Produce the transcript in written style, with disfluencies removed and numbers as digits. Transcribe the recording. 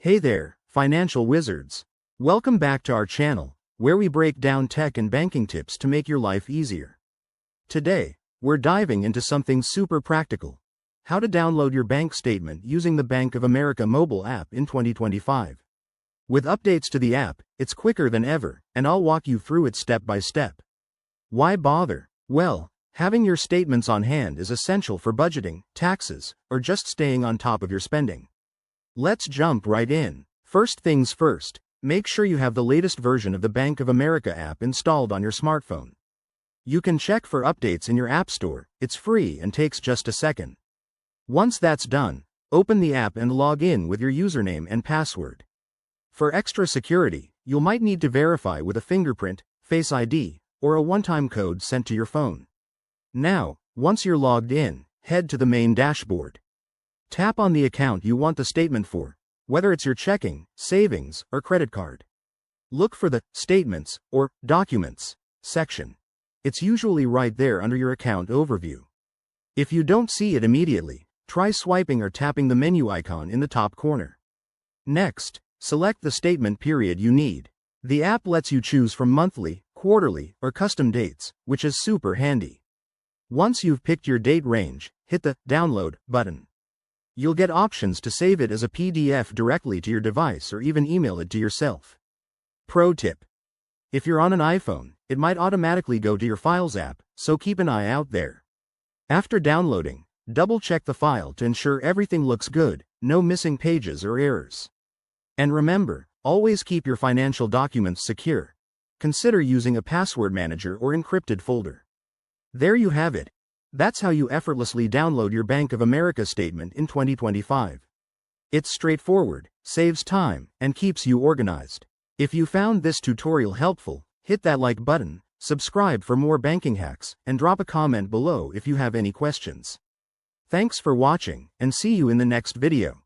Hey there, financial wizards. Welcome back to our channel, where we break down tech and banking tips to make your life easier. Today, we're diving into something super practical: how to download your bank statement using the Bank of America mobile app in 2025. With updates to the app, it's quicker than ever, and I'll walk you through it step by step. Why bother? Well, having your statements on hand is essential for budgeting, taxes, or just staying on top of your spending. Let's jump right in. First things first, make sure you have the latest version of the Bank of America app installed on your smartphone. You can check for updates in your app store. It's free and takes just a second. Once that's done, open the app and log in with your username and password. For extra security, you'll might need to verify with a fingerprint, Face ID, or a one-time code sent to your phone. Now, once you're logged in, head to the main dashboard. Tap on the account you want the statement for, whether it's your checking, savings, or credit card. Look for the Statements or Documents section. It's usually right there under your account overview. If you don't see it immediately, try swiping or tapping the menu icon in the top corner. Next, select the statement period you need. The app lets you choose from monthly, quarterly, or custom dates, which is super handy. Once you've picked your date range, hit the Download button. You'll get options to save it as a PDF directly to your device or even email it to yourself. Pro tip: if you're on an iPhone, it might automatically go to your Files app, so keep an eye out there. After downloading, double-check the file to ensure everything looks good, no missing pages or errors. And remember, always keep your financial documents secure. Consider using a password manager or encrypted folder. There you have it. That's how you effortlessly download your Bank of America statement in 2025. It's straightforward, saves time, and keeps you organized. If you found this tutorial helpful, hit that like button, subscribe for more banking hacks, and drop a comment below if you have any questions. Thanks for watching, and see you in the next video.